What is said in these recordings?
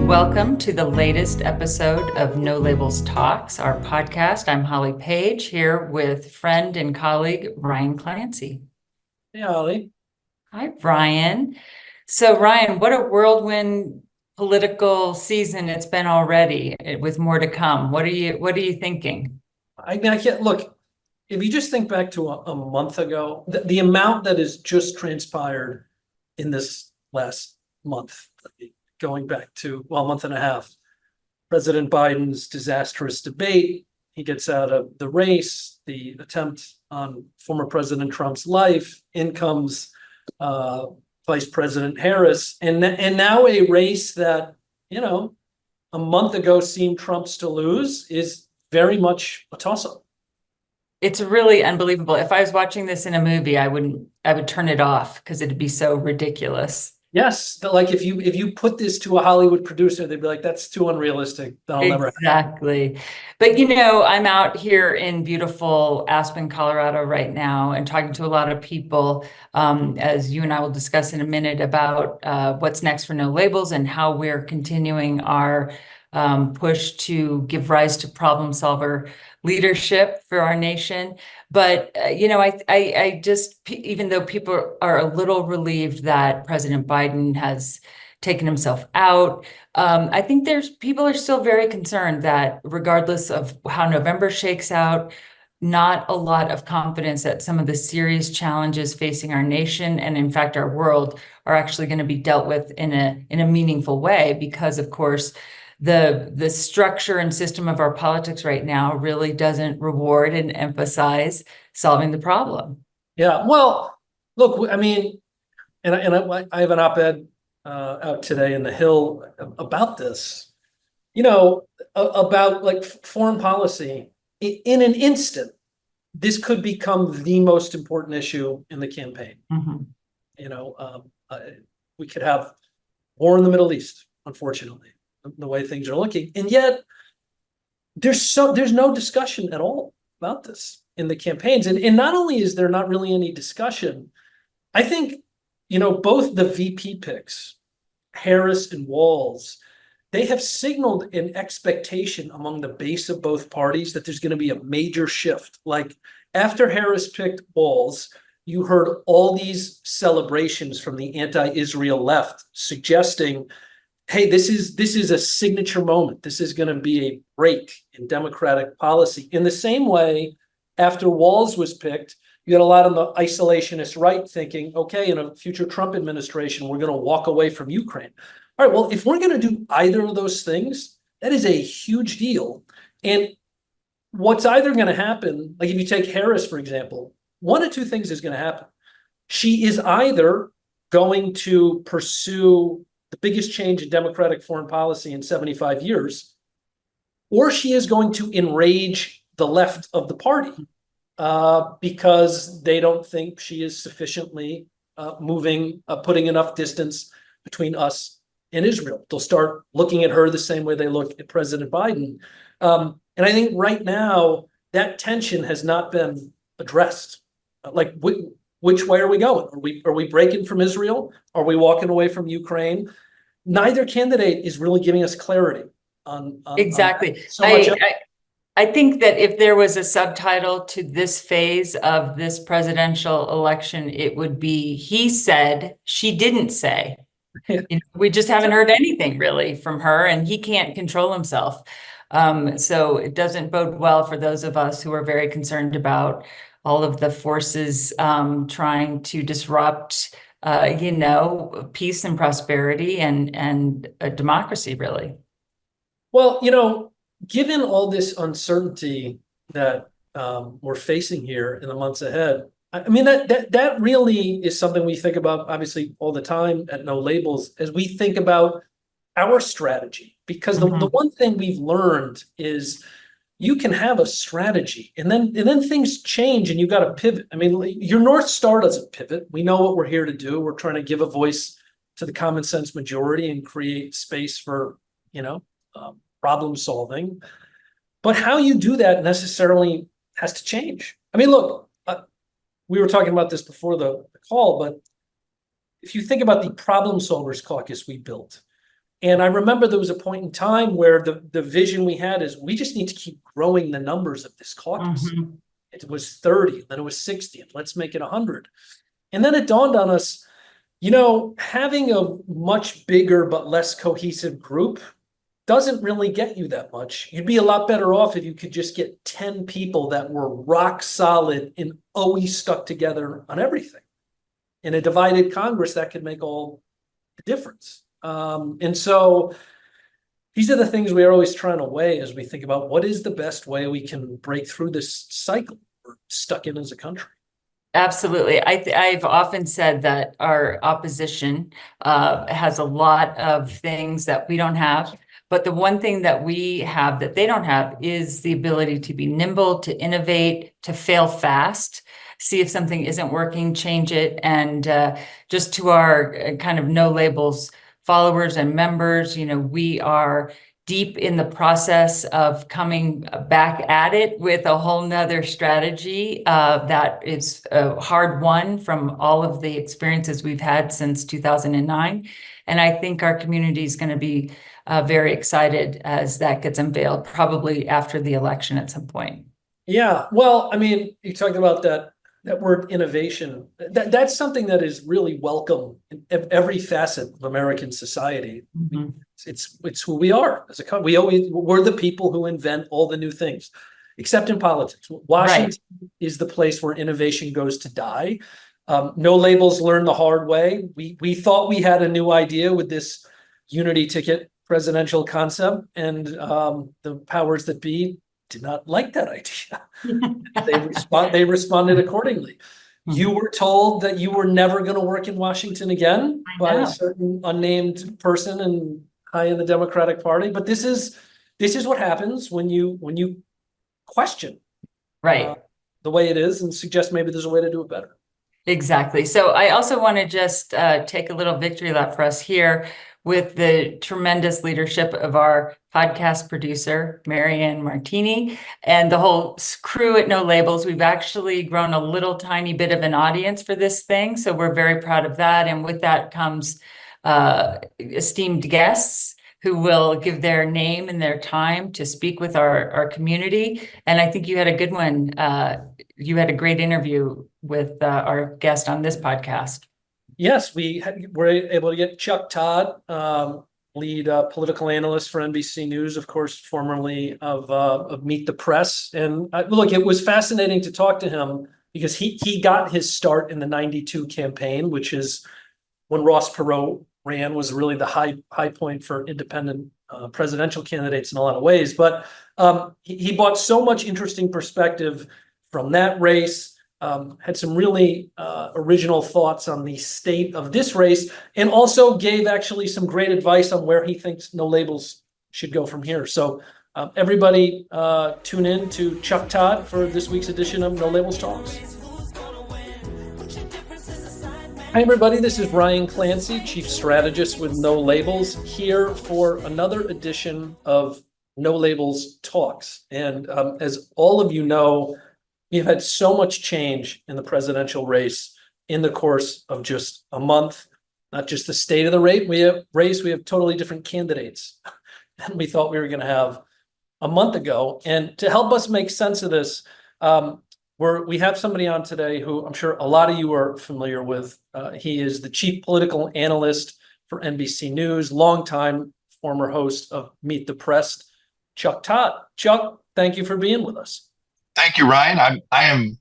Welcome to the latest episode of No Labels Talks, our podcast. I'm Holly Page here with friend and colleague Ryan Clancy. Hey, Holly. Hi, Ryan. So, Ryan, what a whirlwind political season it's been already, with more to come. What are you thinking? I can't look. If you just think back to a month ago, the amount that has just transpired in this last month, going back to, well, a month and a half, President Biden's disastrous debate, he gets out of the race, the attempt on former President Trump's life, in comes Vice President Harris, and now a race that, a month ago seemed Trump's to lose is very much a toss-up. It's really unbelievable. If I was watching this in a movie, I would turn it off because it'd be so ridiculous. Yes, like if you put this to a Hollywood producer, they'd be like, "That's too unrealistic. That'll never happen." Exactly. But I'm out here in beautiful Aspen, Colorado right now and talking to a lot of people, as you and I will discuss in a minute, about what's next for No Labels and how we're continuing our push to give rise to problem solver leadership for our nation. But, I just, even though people are a little relieved that President Biden has taken himself out, I think people are still very concerned that regardless of how November shakes out, not a lot of confidence that some of the serious challenges facing our nation and in fact our world are actually going to be dealt with in a meaningful way, because of course the structure and system of our politics right now really doesn't reward and emphasize solving the problem. Yeah, well, look, I mean, I have an op-ed out today in the Hill about this, about like foreign policy. In an instant, this could become the most important issue in the campaign. Mm-hmm. We could have war in the Middle East, unfortunately, the way things are looking, and yet there's no discussion at all about this in the campaigns. And not only is there not really any discussion, I think, both the VP picks, Harris and Walz, they have signaled an expectation among the base of both parties that there's going to be a major shift. Like after Harris picked Walz, you heard all these celebrations from the anti-Israel left suggesting, hey, this is a signature moment. This is going to be a break in Democratic policy. In the same way, after Walz was picked, you had a lot of the isolationist right thinking, okay, in a future Trump administration, we're going to walk away from Ukraine. All right, well, if we're going to do either of those things, that is a huge deal. And what's either going to happen, like if you take Harris, for example, one of two things is going to happen. She is either going to pursue the biggest change in Democratic foreign policy in 75 years, or she is going to enrage the left of the party because they don't think she is sufficiently putting enough distance between us and Israel. They'll start looking at her the same way they look at President Biden. And I think right now that tension has not been addressed. Like, which way are we going? Are we breaking from Israel? Are we walking away from Ukraine? Neither candidate is really giving us clarity on Exactly. so much. I think that if there was a subtitle to this phase of this presidential election, it would be, he said, she didn't say. Yeah. We just haven't heard anything really from her, and he can't control himself. So it doesn't bode well for those of us who are very concerned about all of the forces trying to disrupt, peace and prosperity and democracy, really. Well, given all this uncertainty that we're facing here in the months ahead, I mean, that really is something we think about, obviously, all the time at No Labels as we think about our strategy. Because the one thing we've learned is you can have a strategy and then things change and you got to pivot. I mean, your North Star doesn't pivot. We know what we're here to do. We're trying to give a voice to the common sense majority and create space for, problem solving. But how you do that necessarily has to change. I mean, look, we were talking about this before the call, but if you think about the problem solvers caucus we built, And I remember there was a point in time where the vision we had is we just need to keep growing the numbers of this caucus. It was 30, then it was 60, and let's make it 100. And then it dawned on us, having a much bigger but less cohesive group doesn't really get you that much. You'd be a lot better off if you could just get 10 people that were rock solid and always stuck together on everything. In a divided Congress, that could make all the difference. And so these are the things we are always trying to weigh as we think about what is the best way we can break through this cycle we're stuck in as a country. Absolutely. I've often said that our opposition has a lot of things that we don't have. But the one thing that we have that they don't have is the ability to be nimble, to innovate, to fail fast, see if something isn't working, change it. And just to our kind of no labels followers and members, we are deep in the process of coming back at it with a whole nother strategy that is a hard one from all of the experiences we've had since 2009. And I think our community is going to be very excited as that gets unveiled, probably after the election at some point. Yeah, well, I mean, you talked about that word innovation. That's something that is really welcome in every facet of American society. It's who we are as a country. We're the people who invent all the new things, except in politics. Washington is the place where innovation goes to die. No labels learned the hard way. We thought we had a new idea with this unity ticket presidential concept, and the powers that be did not like that idea. They responded accordingly. You were told that you were never going to work in Washington again by a certain unnamed person and high in the Democratic Party. But this is what happens when you question the way it is and suggest maybe there's a way to do it better. Exactly. So I also want to just take a little victory lap for us here with the tremendous leadership of our podcast producer, Marianne Martini, and the whole crew at No Labels. We've actually grown a little tiny bit of an audience for this thing, so we're very proud of that. And with that comes esteemed guests who will give their name and their time to speak with our community. And I think you had a good one. You had a great interview with our guest on this podcast. Yes, we were able to get Chuck Todd, lead political analyst for NBC News, of course, formerly of Meet the Press. And look, it was fascinating to talk to him because he got his start in the '92 campaign, which is when Ross Perot ran, was really the high point for independent presidential candidates in a lot of ways. But he brought so much interesting perspective from that race. Had some really original thoughts on the state of this race, and also gave actually some great advice on where he thinks No Labels should go from here. So everybody tune in to Chuck Todd for this week's edition of No Labels Talks. Hi, everybody. This is Ryan Clancy, Chief Strategist with No Labels, here for another edition of No Labels Talks. And as all of you know, we've had so much change in the presidential race in the course of just a month. Not just the state of the race, we have totally different candidates than we thought we were going to have a month ago. And to help us make sense of this, we have somebody on today who I'm sure a lot of you are familiar with. He is the chief political analyst for NBC News, longtime former host of Meet the Press, Chuck Todd. Chuck, thank you for being with us. Thank you, Ryan. I'm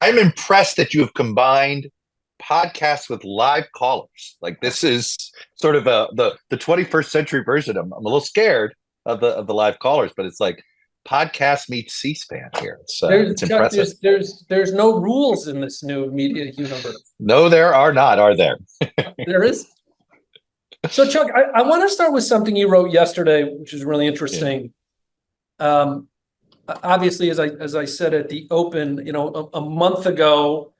impressed that you have combined podcasts with live callers. Like, this is sort of the 21st century version. I'm a little scared of the live callers, but it's like podcast meets C-SPAN here. It's impressive. There's no rules in this new media universe. No, there are not, are there? There is. So, Chuck, I want to start with something you wrote yesterday, which is really interesting. Yeah. Obviously, as I said at the open, a month ago,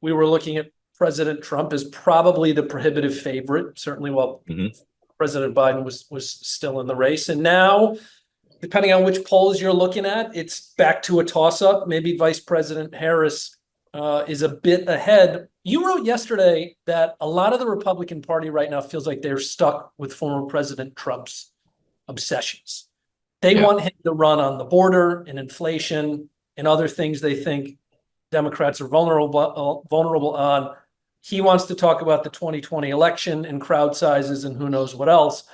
we were looking at President Trump as probably the prohibitive favorite, certainly while President Biden was still in the race. And now, depending on which polls you're looking at, it's back to a toss-up. Maybe Vice President Harris is a bit ahead. You wrote yesterday that a lot of the Republican Party right now feels like they're stuck with former President Trump's obsessions. They want him to run on the border and inflation and other things they think Democrats are vulnerable on. He wants to talk about the 2020 election and crowd sizes and who knows what else.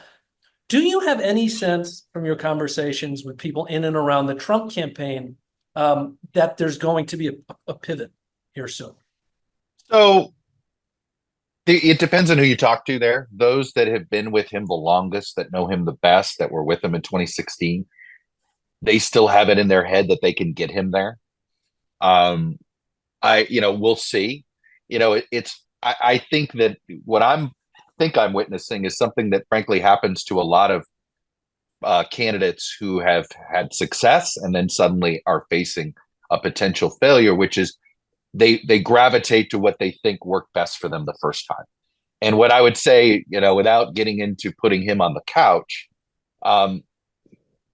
Do you have any sense from your conversations with people in and around the Trump campaign that there's going to be a pivot here soon? So it depends on who you talk to there. Those that have been with him the longest, that know him the best, that were with him in 2016, they still have it in their head that they can get him there. We'll see. I think that what I'm witnessing is something that frankly happens to a lot of candidates who have had success and then suddenly are facing a potential failure, which is they gravitate to what they think worked best for them the first time. And what I would say, without getting into putting him on the couch,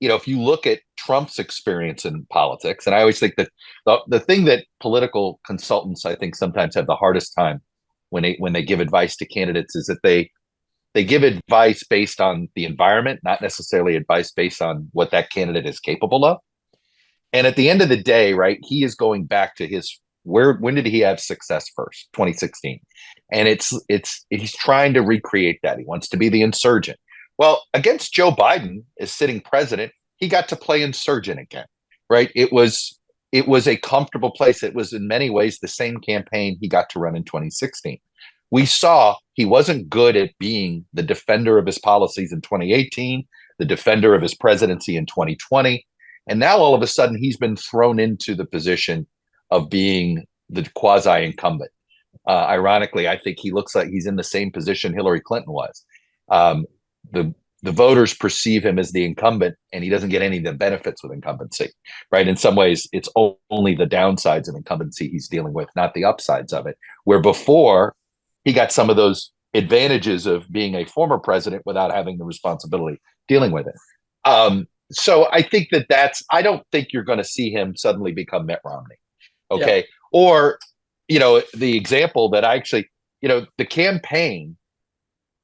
if you look at Trump's experience in politics, and I always think that the thing that political consultants, I think, sometimes have the hardest time when they give advice to candidates is that they give advice based on the environment, not necessarily advice based on what that candidate is capable of. And at the end of the day, right, he is going back to when did he have success first? 2016. And he's trying to recreate that. He wants to be the insurgent. Well, against Joe Biden as sitting president, he got to play insurgent again, right? It was a comfortable place. It was in many ways the same campaign he got to run in 2016. We saw he wasn't good at being the defender of his policies in 2018, the defender of his presidency in 2020. And now all of a sudden he's been thrown into the position of being the quasi-incumbent. Ironically, I think he looks like he's in the same position Hillary Clinton was. The voters perceive him as the incumbent, and he doesn't get any of the benefits with incumbency, right? In some ways, it's only the downsides of incumbency he's dealing with, not the upsides of it. Where before, he got some of those advantages of being a former president without having the responsibility dealing with it. So I think I don't think you're going to see him suddenly become Mitt Romney. Okay. Yeah. Or, the example that the campaign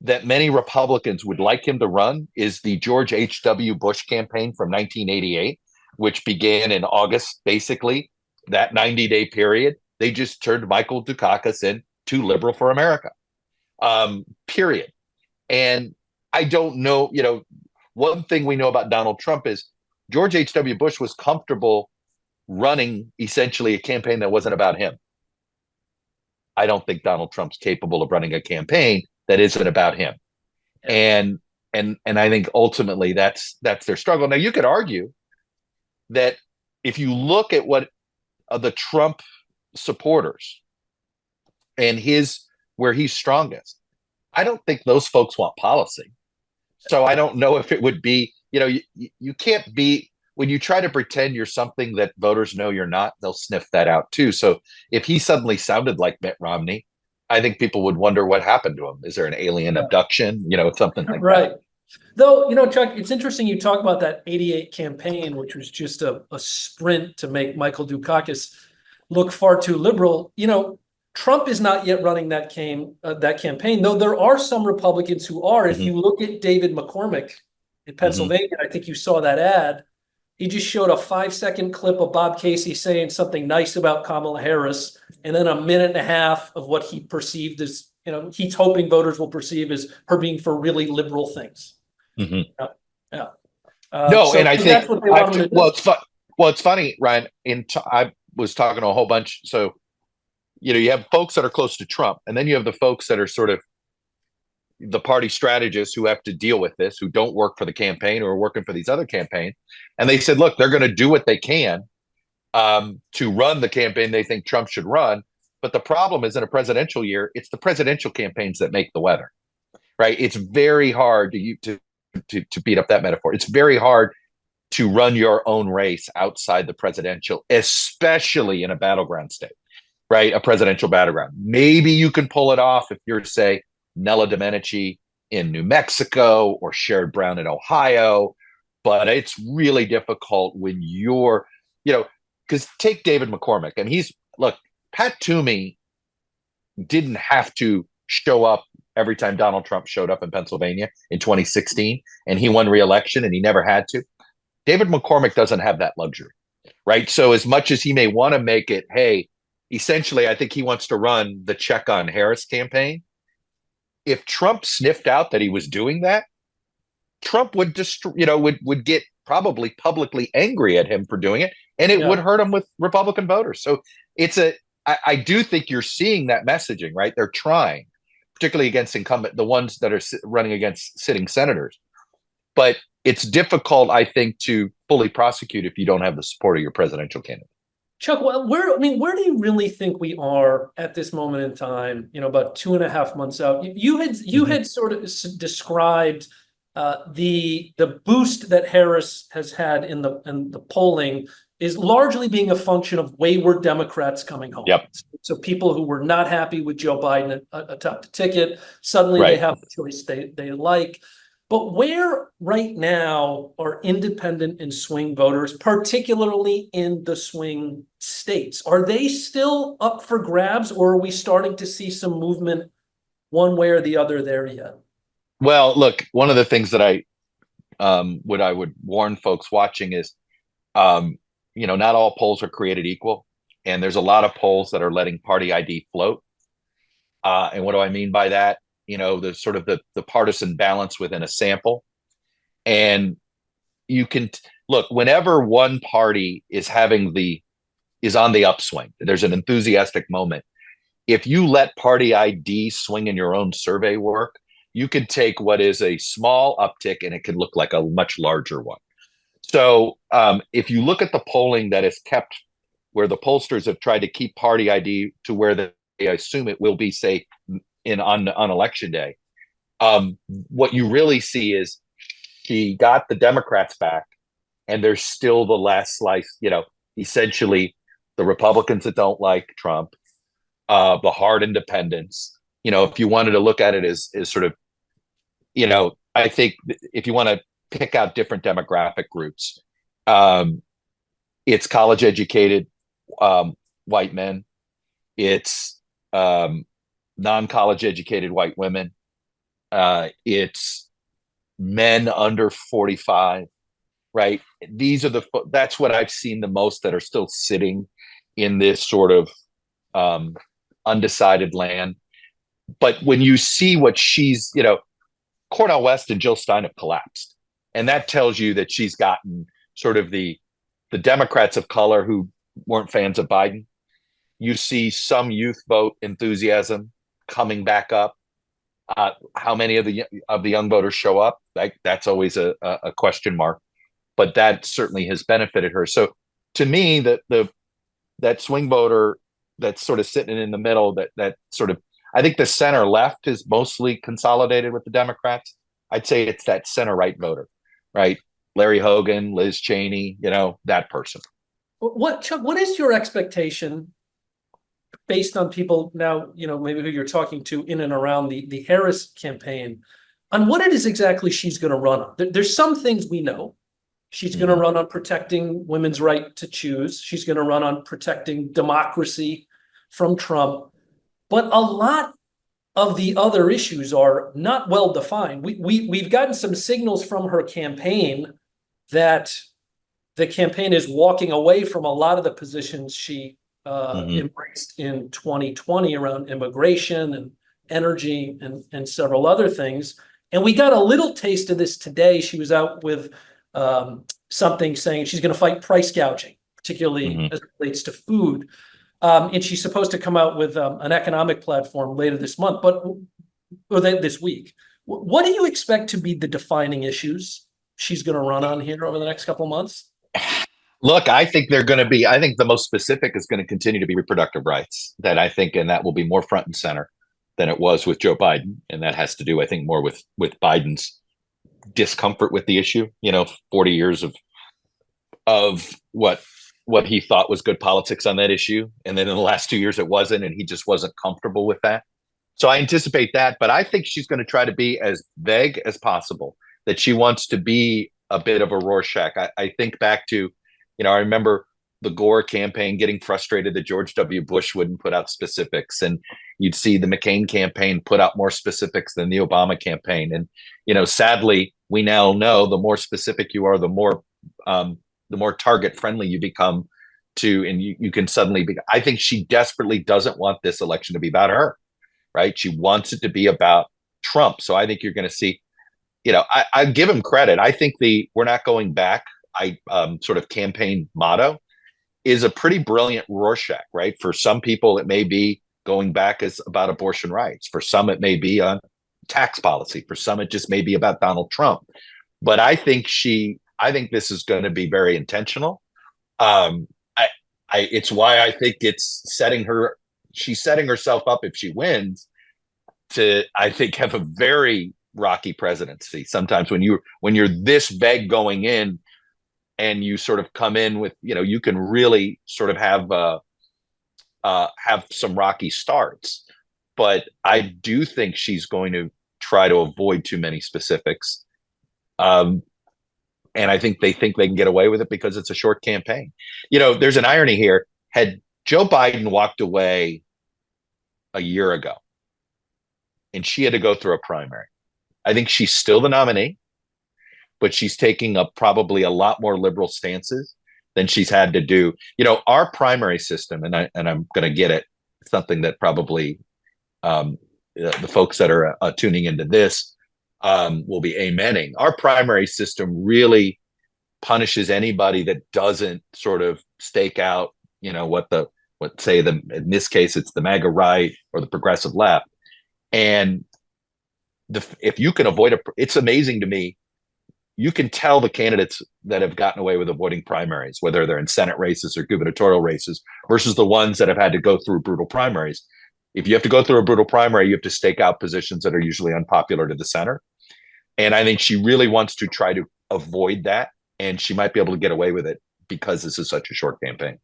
that many Republicans would like him to run is the George H.W. Bush campaign from 1988, which began in August, basically, that 90-day period. They just turned Michael Dukakis into Liberal for America, period. And I don't know, one thing we know about Donald Trump is George H.W. Bush was comfortable running essentially a campaign that wasn't about him. I don't think Donald Trump's capable of running a campaign that isn't about him. And I think ultimately that's their struggle. Now you could argue that if you look at what the Trump supporters and where he's strongest, I don't think those folks want policy. So I don't know if it would be, you can't be, when you try to pretend you're something that voters know you're not, they'll sniff that out too. So if he suddenly sounded like Mitt Romney, I think people would wonder what happened to him. Is there an alien abduction? Something like right. that. Though, Chuck, it's interesting you talk about that 88 campaign, which was just a sprint to make Michael Dukakis look far too liberal. Trump is not yet running that campaign, though there are some Republicans who are. If you look at David McCormick in Pennsylvania, I think you saw that ad. He just showed a 5-second clip of Bob Casey saying something nice about Kamala Harris, and then a minute and a half of what he perceived as, he's hoping voters will perceive as her being for really liberal things. Mm-hmm. Yeah. No, and I think that's what they want to do. It's funny, Ryan. I was talking to a whole bunch. So, you have folks that are close to Trump, and then you have the folks that are sort of the party strategists who have to deal with this, who don't work for the campaign or are working for these other campaigns. And they said, look, they're going to do what they can to run the campaign they think Trump should run. But the problem is in a presidential year, it's the presidential campaigns that make the weather, right? It's very hard to beat up that metaphor. It's very hard to run your own race outside the presidential, especially in a battleground state, right? A presidential battleground. Maybe you can pull it off if you're, say, Nella Domenici in New Mexico or Sherrod Brown in Ohio, but it's really difficult when you're, because take David McCormick, and Pat Toomey didn't have to show up every time Donald Trump showed up in Pennsylvania in 2016 and he won re-election and he never had to. David McCormick doesn't have that luxury, right? So as much as he may want to make it, hey, essentially, I think he wants to run the check on Harris campaign. If Trump sniffed out that he was doing that, Trump would just, would get probably publicly angry at him for doing it, and it would hurt him with Republican voters. So I do think you're seeing that messaging, right? They're trying, particularly against the ones that are running against sitting senators. But it's difficult, I think, to fully prosecute if you don't have the support of your presidential candidate. Chuck, well, where do you really think we are at this moment in time? About 2.5 months out. You had sort of described the boost that Harris has had in the polling is largely being a function of wayward Democrats coming home. Yep. So people who were not happy with Joe Biden atop the ticket, suddenly they have a choice they like. But where right now are independent and swing voters, particularly in the swing states? Are they still up for grabs, or are we starting to see some movement one way or the other there yet? Well, look, one of the things that I would warn folks watching is, not all polls are created equal. And there's a lot of polls that are letting party ID float. And what do I mean by that? The sort of the partisan balance within a sample. And you can look, whenever one party is on the upswing, there's an enthusiastic moment. If you let party ID swing in your own survey work, you could take what is a small uptick and it could look like a much larger one. So if you look at the polling that is kept, where the pollsters have tried to keep party ID to where they assume it will be, say, on election day, what you really see is she got the Democrats back, and there's still the last slice, essentially the Republicans that don't like Trump, the hard independents. If you wanted to look at it as sort of, I think if you want to pick out different demographic groups, it's college educated white men, it's non-college educated white women, it's men under 45, right? That's what I've seen the most that are still sitting in this sort of undecided land. But when you see what she's, Cornel West and Jill Stein have collapsed, and that tells you that she's gotten sort of the Democrats of color who weren't fans of Biden. You see some youth vote enthusiasm coming back up. How many of the young voters show up? That's always a question mark, but that certainly has benefited her. So to me, that swing voter that's sort of sitting in the middle, that sort of, I think the center left is mostly consolidated with the Democrats. I'd say it's that center right voter, right? Larry Hogan, Liz Cheney, that person. Chuck, what is your expectation based on people now, maybe who you're talking to in and around the Harris campaign, on what it is exactly she's going to run on? There's some things we know. She's going to run on protecting women's right to choose. She's going to run on protecting democracy from Trump. But a lot of the other issues are not well defined. We've gotten some signals from her campaign that the campaign is walking away from a lot of the positions she embraced in 2020 around immigration and energy and several other things. And we got a little taste of this today. She was out with something saying she's going to fight price gouging, particularly as it relates to food. And she's supposed to come out with an economic platform later this month, or this week. What do you expect to be the defining issues she's going to run on here over the next couple of months? Look, I think the most specific is going to continue to be reproductive rights, and that will be more front and center than it was with Joe Biden. And that has to do, I think, more with Biden's discomfort with the issue, 40 years of what he thought was good politics on that issue. And then in the last 2 years, it wasn't, and he just wasn't comfortable with that. So I anticipate that, but I think she's going to try to be as vague as possible, that she wants to be a bit of a Rorschach. I think back to, I remember the Gore campaign getting frustrated that George W. Bush wouldn't put out specifics, and you'd see the McCain campaign put out more specifics than the Obama campaign. And sadly, we now know the more specific you are, the more target friendly you become to, and you can suddenly be. I think she desperately doesn't want this election to be about her, right? She wants it to be about Trump. So I think you're going to see. I give him credit. I think "we're not going back" sort of campaign motto is a pretty brilliant Rorschach, right? For some people, it may be going back is about abortion rights. For some, it may be on tax policy. For some, it just may be about Donald Trump. But I think this is going to be very intentional. It's why I think she's setting herself up, if she wins, to, I think, have a very rocky presidency. Sometimes when you're this vague going in, and you sort of come in with, you can really sort of have some rocky starts. But I do think she's going to try to avoid too many specifics. And I think they can get away with it because it's a short campaign. There's an irony here. Had Joe Biden walked away a year ago and she had to go through a primary, I think she's still the nominee, but she's taking up probably a lot more liberal stances than she's had to do. Our primary system, and I'm going to get it, something that probably the folks that are tuning into this will be amening. Our primary system really punishes anybody that doesn't sort of stake out, in this case, it's the MAGA right or the progressive left. And if you can avoid it's amazing to me. You can tell the candidates that have gotten away with avoiding primaries, whether they're in Senate races or gubernatorial races, versus the ones that have had to go through brutal primaries. If you have to go through a brutal primary, you have to stake out positions that are usually unpopular to the center. And I think she really wants to try to avoid that, and she might be able to get away with it because this is such a short campaign.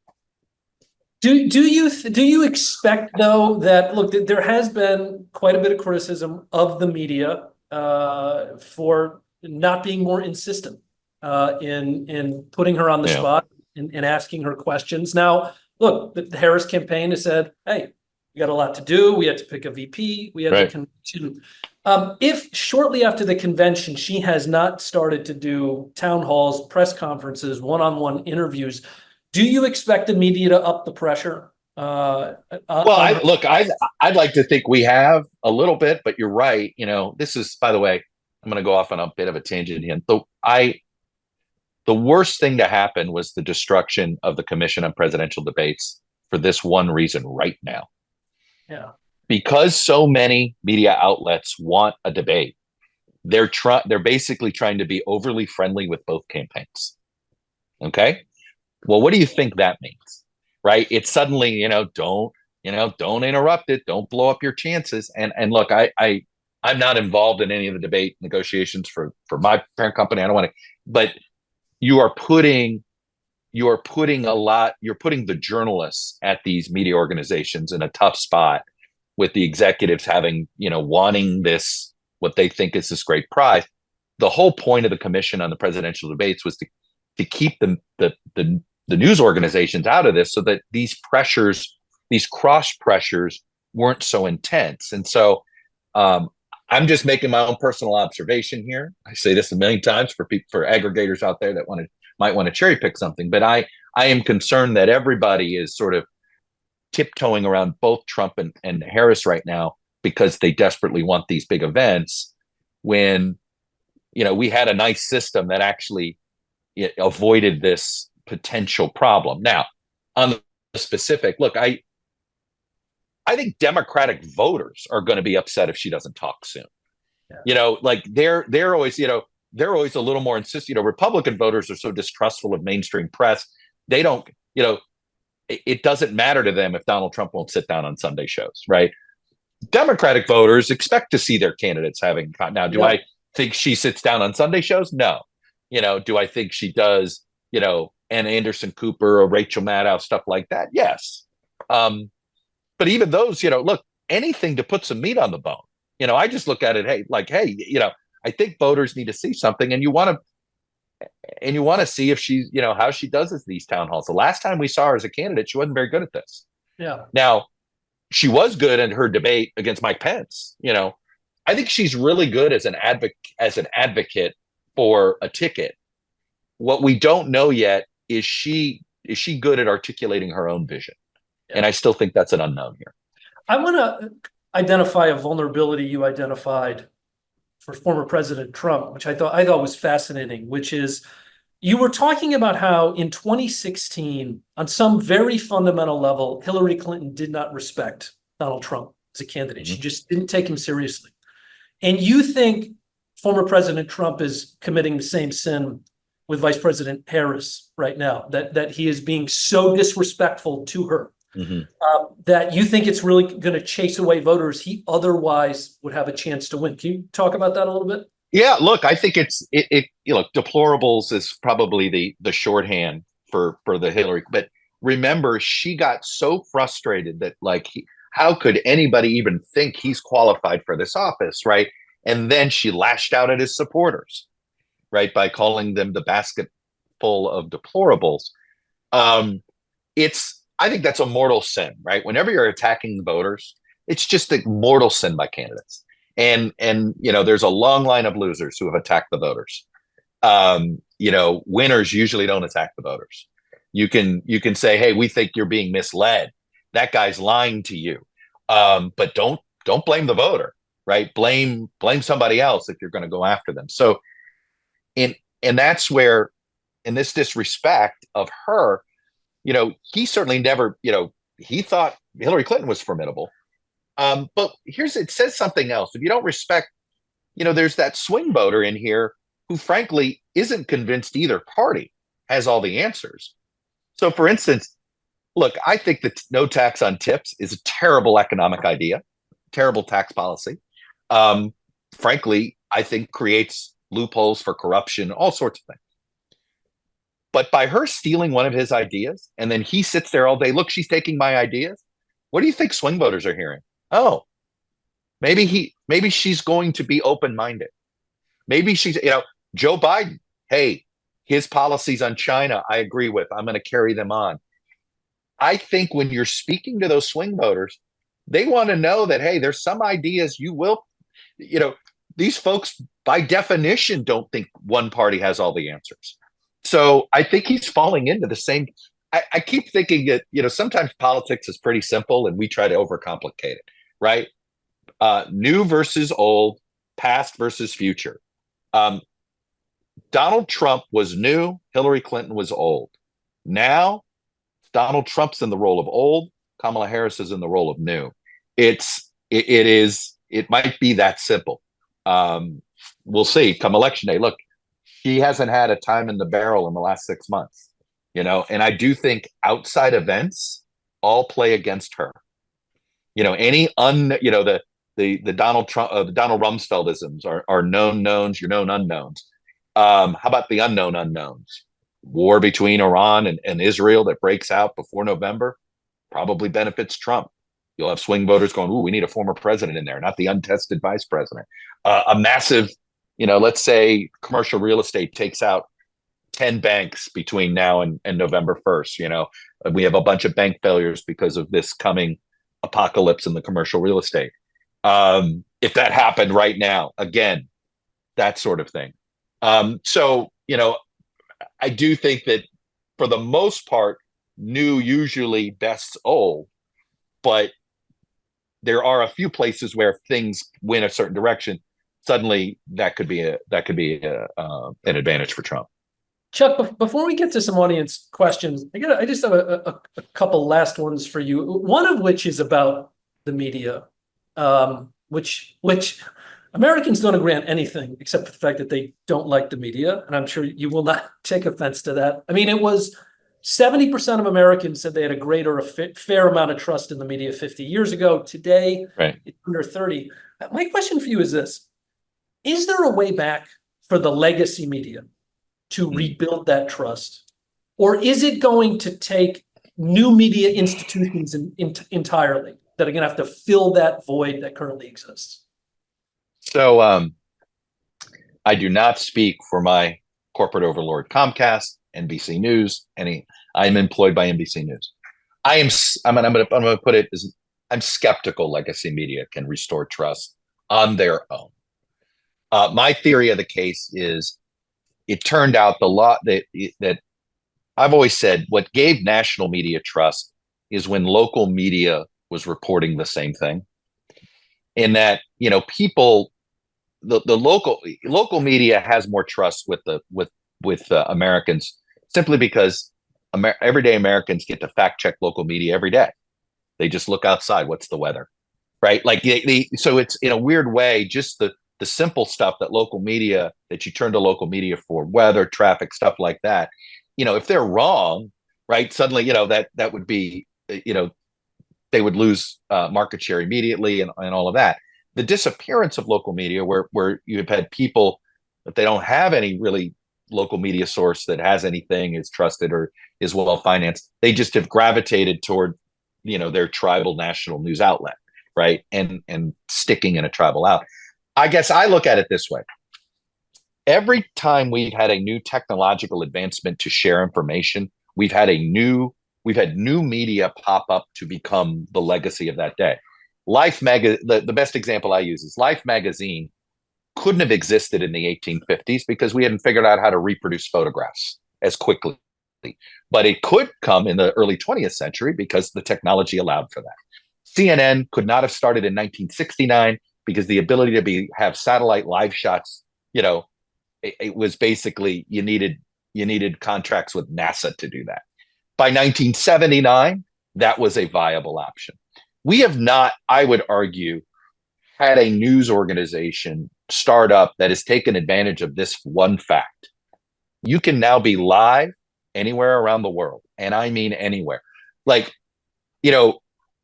Do you expect, though, that, look, there has been quite a bit of criticism of the media for not being more insistent in putting her on the spot and asking her questions. Now, look, the Harris campaign has said, hey, we got a lot to do. We had to pick a VP. We had the convention. If shortly after the convention, she has not started to do town halls, press conferences, one-on-one interviews, do you expect the media to up the pressure? I'd like to think we have a little bit, but you're right. This is, by the way, I'm going to go off on a bit of a tangent here. The worst thing to happen was the destruction of the Commission on Presidential Debates for this one reason right now. Yeah. Because so many media outlets want a debate, they're basically trying to be overly friendly with both campaigns. Okay? Well, what do you think that means? Right? It's suddenly, don't interrupt it, don't blow up your chances. And look, I'm not involved in any of the debate negotiations for my parent company. I don't want to, but you're putting the journalists at these media organizations in a tough spot, with the executives having, wanting this, what they think is this great prize. The whole point of the Commission on the Presidential Debates was to keep the news organizations out of this, so that these cross pressures weren't so intense. And so I'm just making my own personal observation here. I say this a million times for aggregators out there that might want to cherry pick something, but I am concerned that everybody is sort of tiptoeing around both Trump and Harris right now because they desperately want these big events, when we had a nice system that actually avoided this potential problem. Now, on the specific, look, I think Democratic voters are going to be upset if she doesn't talk soon. Yeah. They're always, they're always a little more insistent. Republican voters are so distrustful of mainstream press. They don't, it doesn't matter to them if Donald Trump won't sit down on Sunday shows, right? Democratic voters expect to see their candidates having. Now, do I think she sits down on Sunday shows? No. Do I think she does, Ann Anderson Cooper or Rachel Maddow, stuff like that? Yes. But even those, look, anything to put some meat on the bone. I just look at it, hey, I think voters need to see something, and you want And you want to see if she's, how she does at these town halls. The last time we saw her as a candidate, she wasn't very good at this. Yeah. Now, she was good in her debate against Mike Pence. I think she's really good as an advocate for a ticket. What we don't know yet is she good at articulating her own vision? Yeah. And I still think that's an unknown here. I want to identify a vulnerability you identified for former President Trump, which I thought was fascinating, which is you were talking about how in 2016, on some very fundamental level, Hillary Clinton did not respect Donald Trump as a candidate. Mm-hmm. She just didn't take him seriously. And you think former President Trump is committing the same sin with Vice President Harris right now, that he is being so disrespectful to her, mm-hmm. That you think it's really going to chase away voters he otherwise would have a chance to win. Can you talk about that a little bit? Yeah, look, I think deplorables is probably the shorthand for the Hillary. But remember, she got so frustrated that how could anybody even think he's qualified for this office, right? And then she lashed out at his supporters, right, by calling them the basket full of deplorables. I think that's a mortal sin, right? Whenever you're attacking the voters, it's just a mortal sin by candidates. And there's a long line of losers who have attacked the voters. Winners usually don't attack the voters. You can say, hey, we think you're being misled. That guy's lying to you. But don't blame the voter, right? Blame somebody else if you're going to go after them. So and that's where, in this disrespect of her, he certainly never, he thought Hillary Clinton was formidable. But it says something else. If you don't respect, there's that swing voter in here who frankly isn't convinced either party has all the answers. So for instance, look, I think that no tax on tips is a terrible economic idea, terrible tax policy. Frankly, I think creates loopholes for corruption, all sorts of things. But by her stealing one of his ideas, and then he sits there all day, look, she's taking my ideas. What do you think swing voters are hearing? Oh, maybe she's going to be open-minded. Maybe she's, Joe Biden, hey, his policies on China, I agree with. I'm going to carry them on. I think when you're speaking to those swing voters, they want to know that, hey, there's some ideas you will, these folks by definition don't think one party has all the answers. So I think he's falling into the same. I keep thinking that, sometimes politics is pretty simple and we try to overcomplicate it, right? New versus old, past versus future. Donald Trump was new, Hillary Clinton was old. Now, Donald Trump's in the role of old, Kamala Harris is in the role of new. It might be that simple. We'll see come election day. Look, she hasn't had a time in the barrel in the last 6 months, and I do think outside events all play against her. The Donald Trump, the Donald Rumsfeldisms are known knowns, your known unknowns. How about the unknown unknowns? War between Iran and Israel that breaks out before November probably benefits Trump. You'll have swing voters going, ooh, we need a former president in there, not the untested vice president. A massive, let's say commercial real estate takes out 10 banks between now and November 1st. We have a bunch of bank failures because of this coming apocalypse in the commercial real estate. If that happened right now, again, that sort of thing. So, I do think that for the most part, new usually bests old, but there are a few places where things win a certain direction. Suddenly, that could be an advantage for Trump. Chuck, before we get to some audience questions, I just have a couple last ones for you. One of which is about the media, which Americans don't agree on anything except for the fact that they don't like the media, and I'm sure you will not take offense to that. I mean, it was 70% of Americans said they had a great or a fair amount of trust in the media 50 years ago. Today, right, it's under 30. My question for you is this. Is there a way back for the legacy media to rebuild that trust? Or is it going to take new media institutions entirely that are going to have to fill that void that currently exists? So I do not speak for my corporate overlord Comcast, NBC News, I'm employed by NBC News. I'm going to put it as I'm skeptical legacy media can restore trust on their own. My theory of the case is it turned out the law that I've always said what gave national media trust is when local media was reporting the same thing. In that, people, the local media has more trust with Americans simply because everyday Americans get to fact check local media every day. They just look outside. What's the weather, right? Like so it's in a weird way just the simple stuff that you turn to local media for, weather, traffic, stuff like that. If they're wrong, right, suddenly that would be they would lose market share immediately and all of that. The disappearance of local media, where you've had people that they don't have any really local media source that has anything, is trusted or is well financed. They just have gravitated toward their tribal national news outlet, right, and sticking in a tribal out. I guess I look at it this way. Every time we've had a new technological advancement to share information, we've had new media pop up to become the legacy of that day. The best example I use is Life magazine couldn't have existed in the 1850s because we hadn't figured out how to reproduce photographs as quickly. But it could come in the early 20th century because the technology allowed for that. CNN could not have started in 1969 because the ability to have satellite live shots, it was basically you needed contracts with NASA to do that. By 1979, that was a viable option. We have not, I would argue, had a news organization start up that has taken advantage of this one fact. You can now be live anywhere around the world. And I mean anywhere. Like,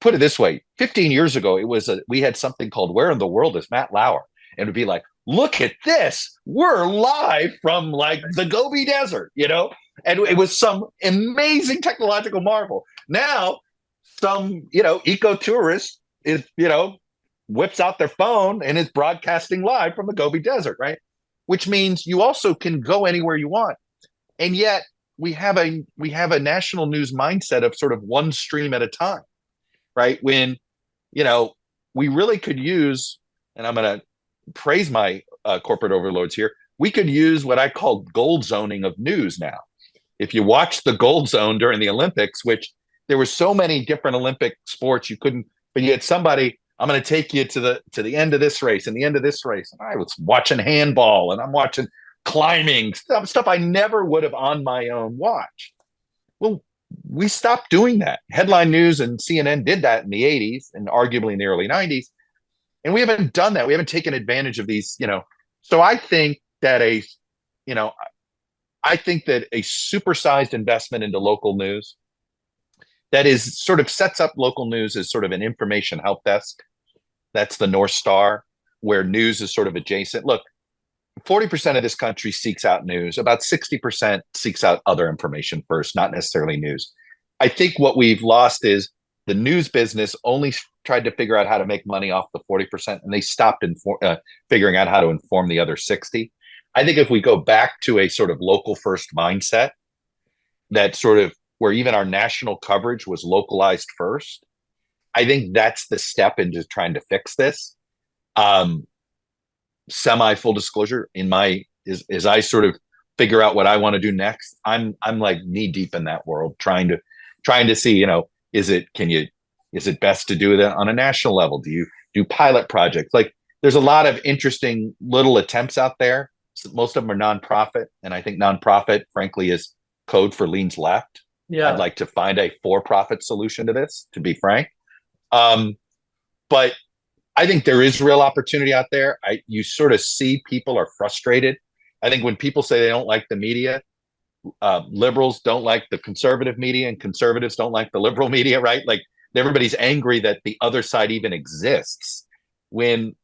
put it this way, 15 years ago, we had something called Where in the World is Matt Lauer? And it'd be like, look at this. We're live from like the Gobi Desert, and it was some amazing technological marvel. Now, some, eco-tourist is, whips out their phone and is broadcasting live from the Gobi Desert, right? Which means you also can go anywhere you want. And yet we have a national news mindset of sort of one stream at a time, right? When, we really could use, and I'm going to praise my corporate overlords here, we could use what I call gold zoning of news now. If you watch the gold zone during the Olympics, which there were so many different Olympic sports you couldn't, but you had somebody, I'm going to take you to the end of this race and the end of this race. And I was watching handball and I'm watching climbing, stuff I never would have on my own watched. Well, we stopped doing that. Headline News and CNN did that in the 80s and arguably in the early 90s. And we haven't done that. We haven't taken advantage of these, So I think that a supersized investment into local news that is sort of sets up local news as sort of an information help desk. That's the North Star, where news is sort of adjacent. Look, 40% of this country seeks out news. About 60% seeks out other information first, not necessarily news. I think what we've lost is the news business only tried to figure out how to make money off the 40%, and they stopped figuring out how to inform the other 60. I think if we go back to a sort of local first mindset, that sort of where even our national coverage was localized first, I think that's the step into trying to fix this. Semi full disclosure, as I sort of figure out what I want to do next, I'm like knee deep in that world, trying to see, is it best to do that on a national level? Do you do pilot projects? Like, there's a lot of interesting little attempts out there. Most of them are nonprofit, and I think nonprofit, frankly, is code for leans left. Yeah. I'd like to find a for-profit solution to this, to be frank. But I think there is real opportunity out there. You sort of see people are frustrated. I think when people say they don't like the media, liberals don't like the conservative media and conservatives don't like the liberal media, right? Like, everybody's angry that the other side even exists. When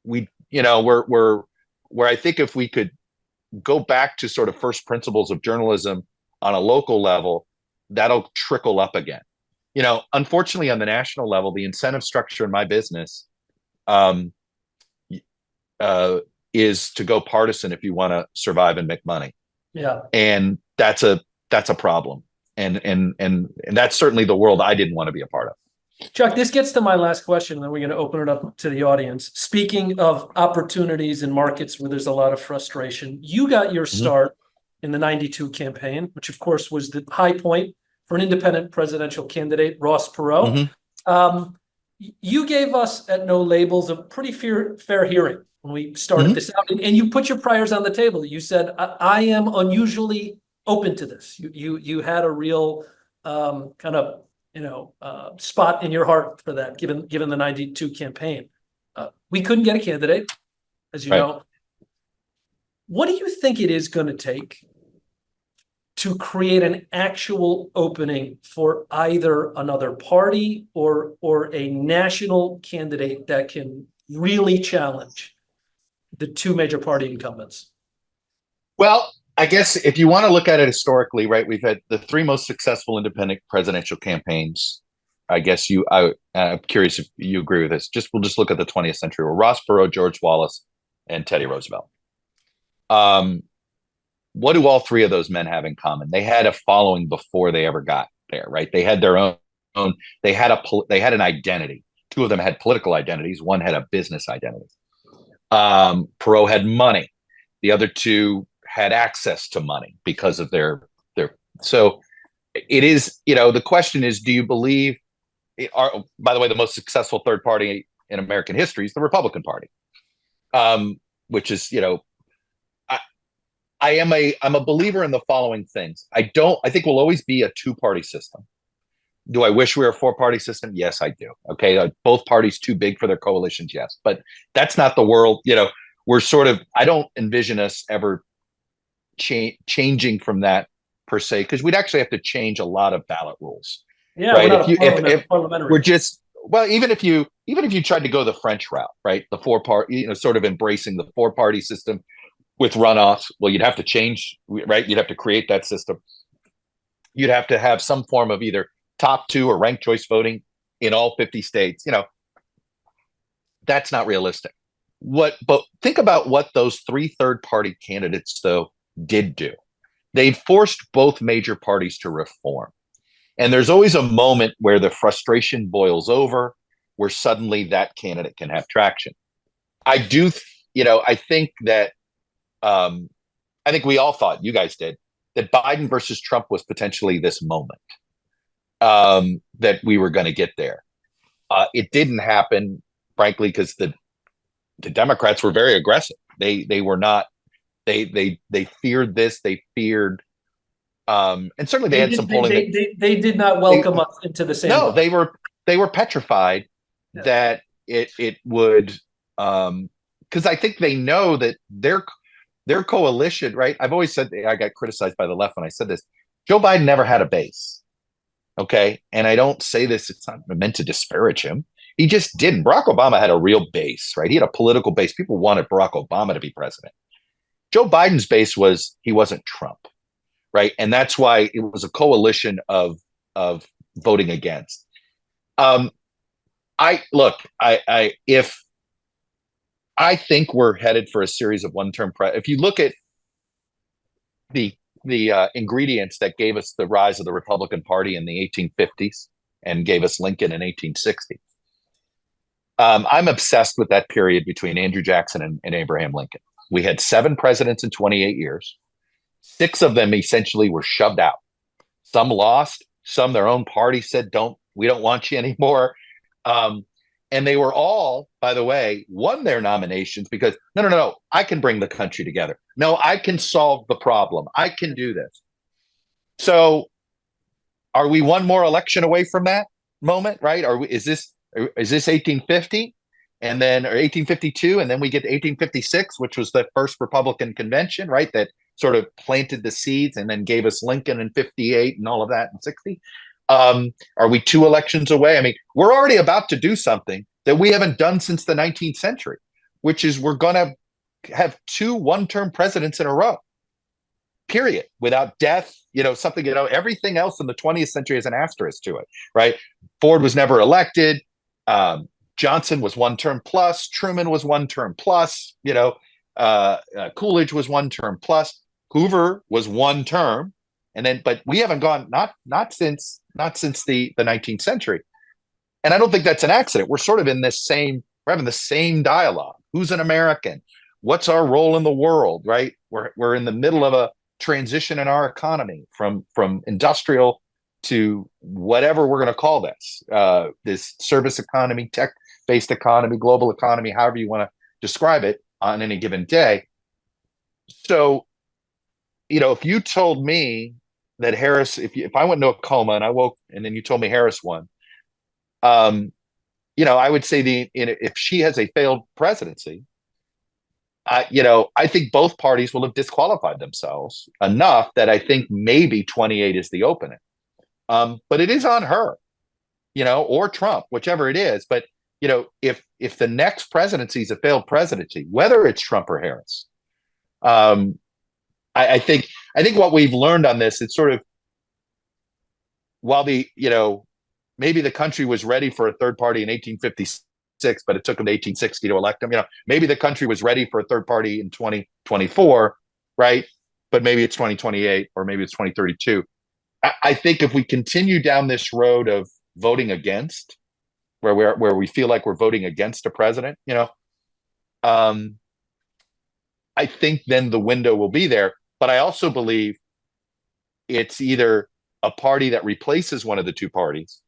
we, where I think if we could go back to sort of first principles of journalism on a local level, that'll trickle up again. Unfortunately, on the national level, the incentive structure in my business is to go partisan if you want to survive and make money. Yeah. And that's a problem. And that's certainly the world I didn't want to be a part of. Chuck, this gets to my last question, and then we're going to open it up to the audience. Speaking of opportunities in markets where there's a lot of frustration, you got your start in the 92 campaign, which of course was the high point for an independent presidential candidate, Ross Perot. You gave us at No Labels a pretty fair hearing when we started this out, and you put your priors on the table. You said, I am unusually open to this. You had a real kind of spot in your heart for that, given the 92 campaign. We couldn't get a candidate, as you know. What do you think it is going to take to create an actual opening for either another party or a national candidate that can really challenge the two major party incumbents? Well, I guess if you want to look at it historically, right, we've had the three most successful independent presidential campaigns. I guess I'm curious if you agree with this. We'll just look at the 20th century, where Ross Perot, George Wallace, and Teddy Roosevelt. What do all three of those men have in common? They had a following before they ever got there, right? They had their own. They had an identity. Two of them had political identities. One had a business identity. Perot had money. The other two had access to money because of their. So it is, the question is, do you believe? By the way, the most successful third party in American history is the Republican Party, which is, I'm a believer in the following things. I think we'll always be a two-party system. Do I wish we were a four-party system? Yes, I do. Okay. Both parties too big for their coalitions. Yes. But that's not the world. We're I don't envision us ever changing from that per se, because we'd actually have to change a lot of ballot rules. Yeah. Right. If we're just, well, even if you tried to go the French route, right? The four-party, sort of embracing the four-party system with runoffs. Well, you'd have to change, right? You'd have to create that system. You'd have to have some form of either top two or ranked choice voting in all 50 states. That's not realistic. But think about what those three third-party candidates, though, did do. They forced both major parties to reform. And there's always a moment where the frustration boils over, where suddenly that candidate can have traction. I do, I think that, I think we all thought, you guys did, that Biden versus Trump was potentially this moment, that we were going to get there. It didn't happen, frankly, because the Democrats were very aggressive. They were not, they feared this, they feared, and certainly they had some polling. They did not welcome us into the same. No, they were petrified that it would, because I think they know that their coalition, right? I've always said, I got criticized by the left when I said this. Joe Biden never had a base. Okay. And I don't say this, it's not meant to disparage him. He just didn't. Barack Obama had a real base, right? He had a political base. People wanted Barack Obama to be president. Joe Biden's base was, he wasn't Trump, right? And that's why it was a coalition of voting against. I think we're headed for a series of one-term. If you look at the ingredients that gave us the rise of the Republican Party in the 1850s and gave us Lincoln in 1860, I'm obsessed with that period between Andrew Jackson and Abraham Lincoln. We had 7 presidents in 28 years. 6 of them essentially were shoved out. Some lost. Some their own party said, we don't want you anymore. And they were all, by the way, won their nominations because, no, I can bring the country together. No, I can solve the problem. I can do this. So are we one more election away from that moment, right? Is this 1850 and then, or 1852, and then we get to 1856, which was the first Republican convention, right? That sort of planted the seeds and then gave us Lincoln in 58 and all of that in 60. Are we 2 elections away? I mean, we're already about to do something that we haven't done since the 19th century, which is we're going to have 2 one-term presidents in a row, period, without death, something, everything else in the 20th century has an asterisk to it, right? Ford was never elected. Johnson was 1 term plus. Truman was 1 term plus. Coolidge was 1 term plus. Hoover was one term, and then but we haven't gone not since the 19th century. And I don't think that's an accident. We're sort of in this same, we're having the same dialogue. Who's an American? What's our role in the world, right? We're in the middle of a transition in our economy from industrial to whatever we're going to call this service economy, tech-based economy, global economy, however you want to describe it on any given day. So, if you told me that Harris, if I went into a coma and I woke and then you told me Harris won, I would say if she has a failed presidency, I think both parties will have disqualified themselves enough that I think maybe 28 is the opening. But it is on her, or Trump, whichever it is. But if the next presidency is a failed presidency, whether it's Trump or Harris, I think what we've learned on this, it's sort of while maybe the country was ready for a third party in 1856, but it took them to 1860 to elect them. Maybe the country was ready for a third party in 2024, right? But maybe it's 2028 or maybe it's 2032. I think if we continue down this road of voting against, where we feel like we're voting against a president, I think then the window will be there. But I also believe it's either a party that replaces one of the two parties,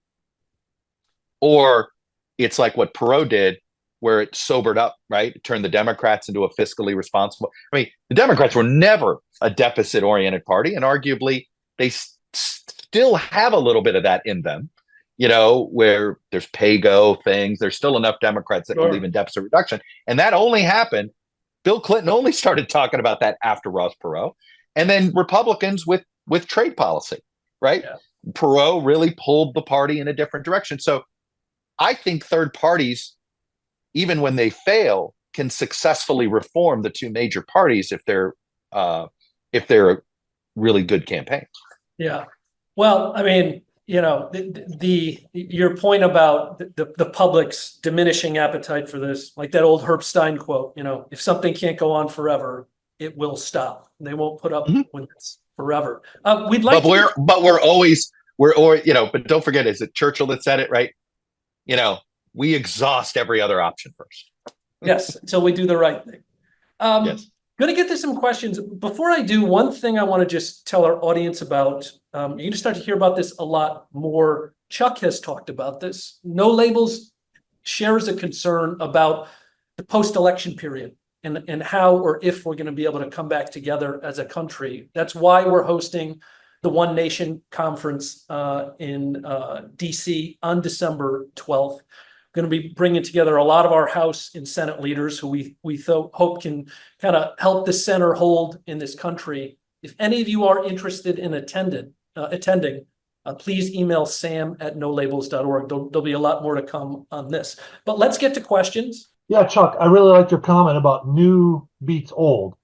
or it's like what Perot did, where it sobered up, right? It turned the Democrats into a fiscally responsible. I mean, the Democrats were never a deficit-oriented party, and arguably they still have a little bit of that in them, where there's pay-go things. There's still enough Democrats that believe in deficit reduction. And that only happened, Bill Clinton only started talking about that after Ross Perot. And then Republicans with trade policy, right? Yeah. Perot really pulled the party in a different direction. So I think third parties, even when they fail, can successfully reform the two major parties if they're really good campaigns. Yeah. Well, I mean, your point about the public's diminishing appetite for this, like that old Herb Stein quote, if something can't go on forever, it will stop. They won't put up with this forever. We'd like, but don't forget, is it Churchill that said it, right? We exhaust every other option first. Yes, until we do the right thing. Yes. Going to get to some questions. Before I do, one thing I want to just tell our audience about, you're going to start to hear about this a lot more. Chuck has talked about this. No Labels shares a concern about the post-election period and how or if we're going to be able to come back together as a country. That's why we're hosting the One Nation Conference in DC on December 12th. Going to be bringing together a lot of our House and Senate leaders who we hope can kind of help the center hold in this country. If any of you are interested in attending, please email sam@nolabels.org. There'll be a lot more to come on this. But let's get to questions. Yeah, Chuck, I really liked your comment about new beats old.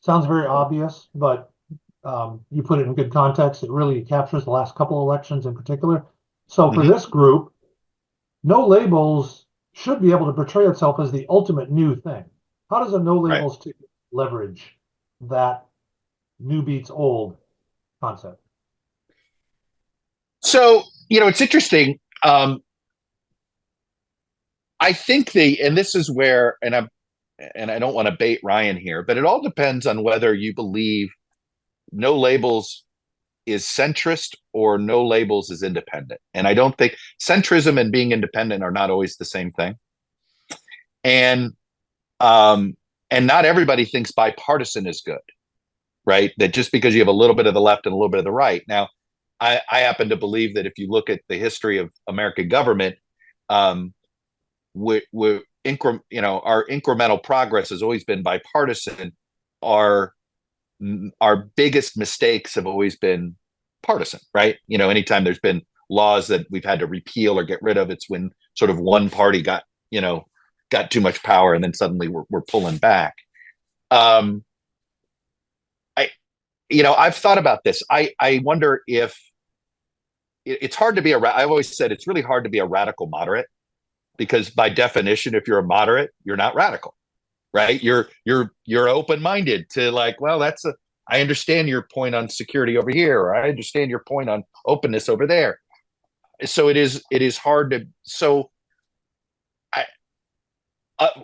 Sounds very obvious, but you put it in good context. It really captures the last couple elections in particular. So for this group, No Labels should be able to portray itself as the ultimate new thing. How does a No Labels ticket leverage that new beats old concept? So, it's interesting. I think and this is where, and I don't want to bait Ryan here, but it all depends on whether you believe No Labels is centrist or No Labels is independent. And I don't think centrism and being independent are not always the same thing. And not everybody thinks bipartisan is good, right? That just because you have a little bit of the left and a little bit of the right. Now, I happen to believe that if you look at the history of American government, our incremental progress has always been bipartisan. Our biggest mistakes have always been partisan, right? Anytime there's been laws that we've had to repeal or get rid of, it's when sort of one party got too much power and then suddenly we're pulling back. I've thought about this. I wonder if it's hard to be I've always said it's really hard to be a radical moderate, because by definition, if you're a moderate, you're not radical, right? You're open-minded to like, well, I understand your point on security over here, or I understand your point on openness over there. So it is hard to, so I,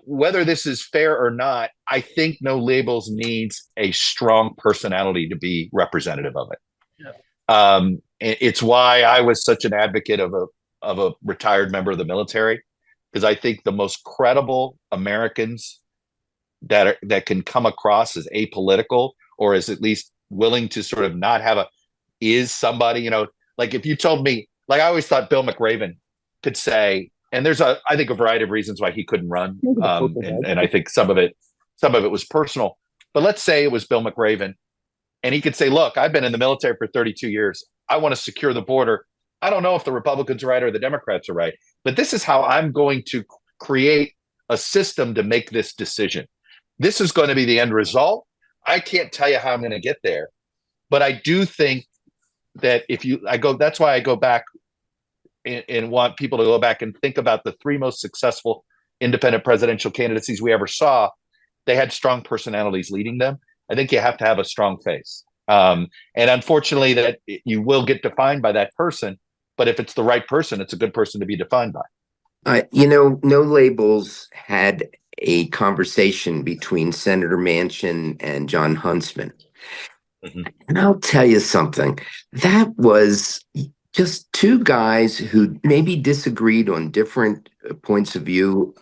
whether this is fair or not, I think No Labels needs a strong personality to be representative of it. Yeah. It's why I was such an advocate of a retired member of the military, because I think the most credible Americans that can come across as apolitical, or as at least willing to sort of not have is somebody, like if you told me, like I always thought Bill McRaven could say, and there's I think a variety of reasons why he couldn't run. And I think some of it was personal, but let's say it was Bill McRaven and he could say, look, I've been in the military for 32 years. I want to secure the border. I don't know if the Republicans are right or the Democrats are right, but this is how I'm going to create a system to make this decision. This is going to be the end result. I can't tell you how I'm going to get there, but I do think that that's why I go back and want people to go back and think about the three most successful independent presidential candidacies we ever saw. They had strong personalities leading them. I think you have to have a strong face. And unfortunately that you will get defined by that person, but if it's the right person, it's a good person to be defined by. No Labels had a conversation between Senator Manchin and John Huntsman. Mm-hmm. And I'll tell you something, that was just two guys who maybe disagreed on different points of view,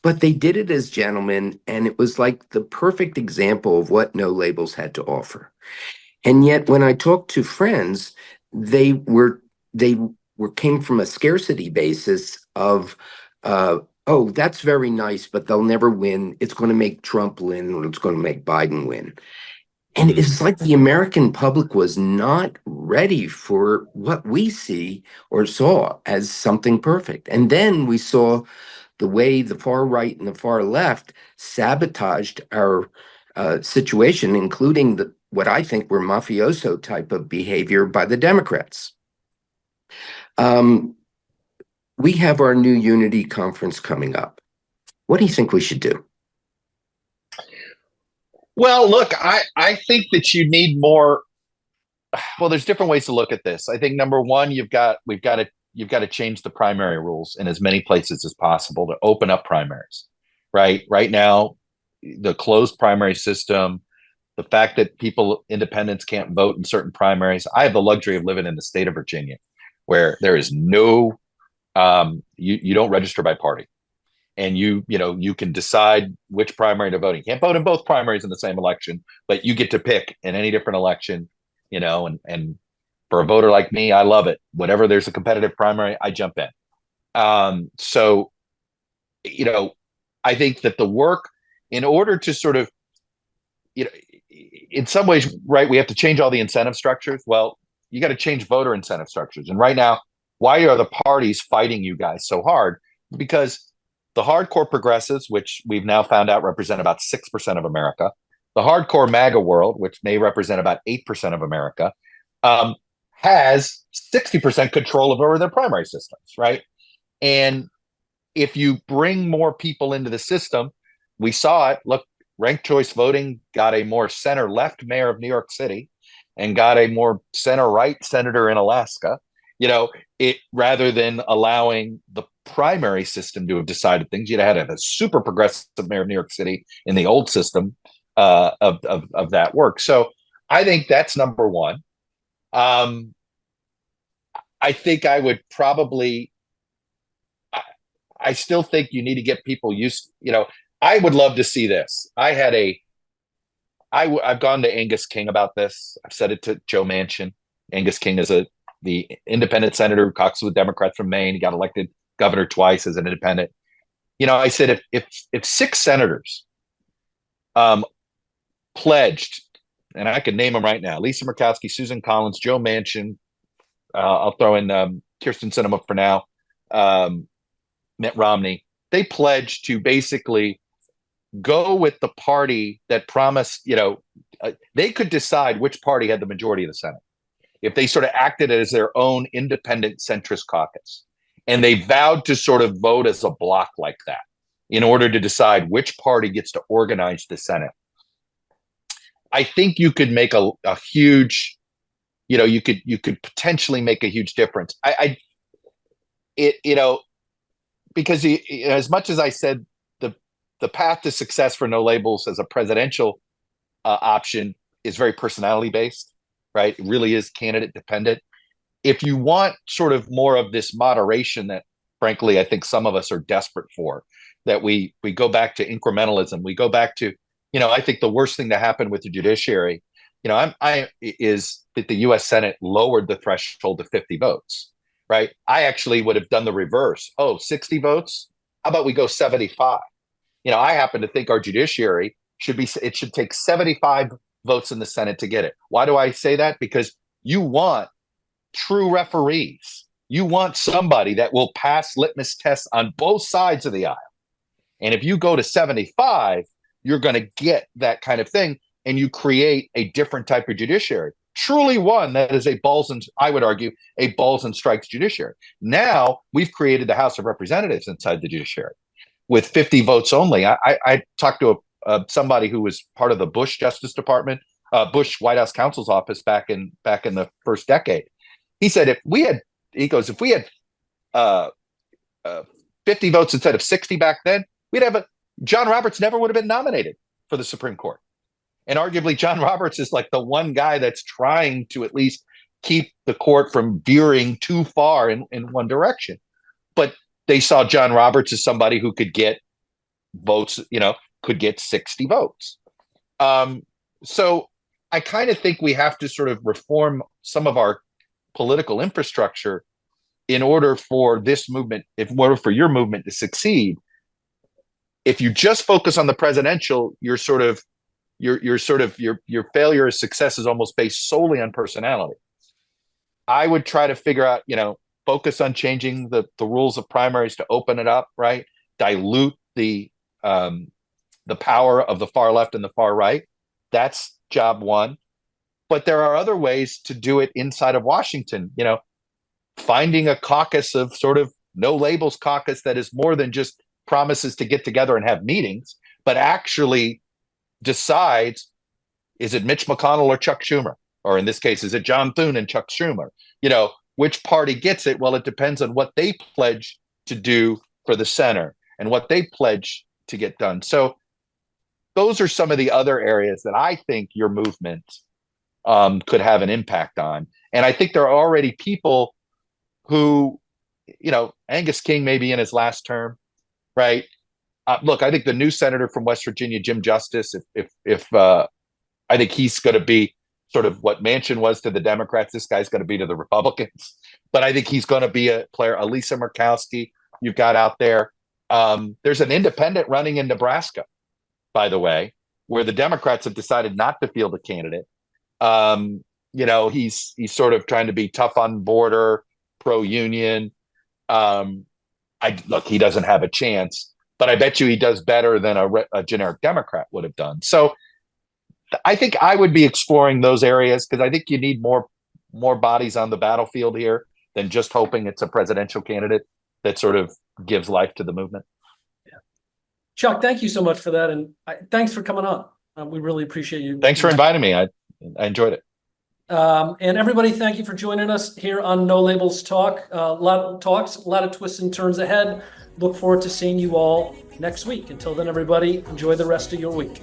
but they did it as gentlemen, and it was like the perfect example of what No Labels had to offer. And yet when I talked to friends, they came from a scarcity basis of oh, that's very nice, but they'll never win. It's going to make Trump win, or it's going to make Biden win. And it's like the American public was not ready for what we see or saw as something perfect. And then we saw the way the far right and the far left sabotaged our situation, including what I think were mafioso type of behavior by the Democrats. We have our new Unity conference coming up. What do you think we should do? Well, look, I think that you need more. Well, there's different ways to look at this. I think number one, you've got to change the primary rules in as many places as possible to open up primaries. Right now, the closed primary system, the fact that independents can't vote in certain primaries. I have the luxury of living in the state of Virginia, where there is no you don't register by party, and you can decide which primary to vote in. You can't vote in both primaries in the same election, but you get to pick in any different election, and for a voter like me, I love it. Whenever there's a competitive primary, I jump in. So I think that the work, in order to sort of, in some ways, right, we have to change all the incentive structures. Well, you got to change voter incentive structures. And right now, why are the parties fighting you guys so hard? Because the hardcore progressives, which we've now found out represent about 6% of America, the hardcore MAGA world, which may represent about 8% of America, has 60% control over their primary systems, right? And if you bring more people into the system, we saw it. Look, ranked choice voting got a more center-left mayor of New York City and got a more center-right senator in Alaska. Rather than allowing the primary system to have decided things, you'd have had a super progressive mayor of New York City in the old system of that work. So I think that's number one. I think I would probably, I still think you need to get people used, I would love to see this. I've gone to Angus King about this. I've said it to Joe Manchin. Angus King is the independent senator who caucuses with Democrats from Maine. He got elected governor twice as an independent. I said, if 6 senators pledged, and I can name them right now: Lisa Murkowski, Susan Collins, Joe Manchin, I'll throw in Kirsten Sinema for now, Mitt Romney. They pledged to basically go with the party that promised, they could decide which party had the majority of the Senate if they sort of acted as their own independent centrist caucus. And they vowed to sort of vote as a block like that in order to decide which party gets to organize the Senate. I think you could make a huge, you could potentially make a huge difference. Because as much as I said, the path to success for no labels as a presidential option is very personality based, right? It really is candidate dependent. If you want sort of more of this moderation that, frankly, I think some of us are desperate for, that we go back to incrementalism, we go back to, I think the worst thing that happened with the judiciary, is that the U.S. Senate lowered the threshold to 50 votes, right? I actually would have done the reverse. 60 votes? How about we go 75? I happen to think our judiciary it should take 75 votes in the Senate to get it. Why do I say that? Because you want true referees. You want somebody that will pass litmus tests on both sides of the aisle. And if you go to 75, you're going to get that kind of thing, and you create a different type of judiciary. Truly one that is I would argue, a balls and strikes judiciary. Now we've created the House of Representatives inside the judiciary with 50 votes only. I talked to somebody who was part of the Bush Justice Department, Bush White House counsel's office back in the first decade. He said, if we had 50 votes instead of 60 back then, we'd have John Roberts never would have been nominated for the Supreme Court. And arguably, John Roberts is like the one guy that's trying to at least keep the court from veering too far in one direction. But they saw John Roberts as somebody who could get votes, could get 60 votes. So I kind of think we have to sort of reform some of our political infrastructure in order for this movement, in order for your movement to succeed. If you just focus on the presidential, your failure or success is almost based solely on personality. I would try to figure out, focus on changing the rules of primaries to open it up, right? Dilute the power of the far left and the far right. That's job one. But there are other ways to do it inside of Washington, finding a caucus of sort of no labels caucus that is more than just promises to get together and have meetings, but actually decides, is it Mitch McConnell or Chuck Schumer? Or in this case, is it John Thune and Chuck Schumer? Which party gets it? Well, it depends on what they pledge to do for the center and what they pledge to get done. So those are some of the other areas that I think your movement could have an impact on. And I think there are already people who, Angus King may be in his last term, right? Look, I think the new senator from West Virginia, Jim Justice, if I think he's going to be sort of what Manchin was to the Democrats, this guy's going to be to the Republicans. But I think he's going to be a player. Elisa Murkowski, you've got out there. There's an independent running in Nebraska, by the way, where the Democrats have decided not to field a candidate. He's sort of trying to be tough on border, pro-union. Look, he doesn't have a chance, but I bet you he does better than a generic Democrat would have done. So I think I would be exploring those areas because I think you need more bodies on the battlefield here than just hoping it's a presidential candidate that sort of gives life to the movement. Yeah. Chuck, thank you so much for that. And thanks for coming on. We really appreciate you. Thanks for inviting me. I enjoyed it. And everybody, thank you for joining us here on No Labels Talk. A lot of talks, a lot of twists and turns ahead. Look forward to seeing you all next week. Until then, everybody, enjoy the rest of your week.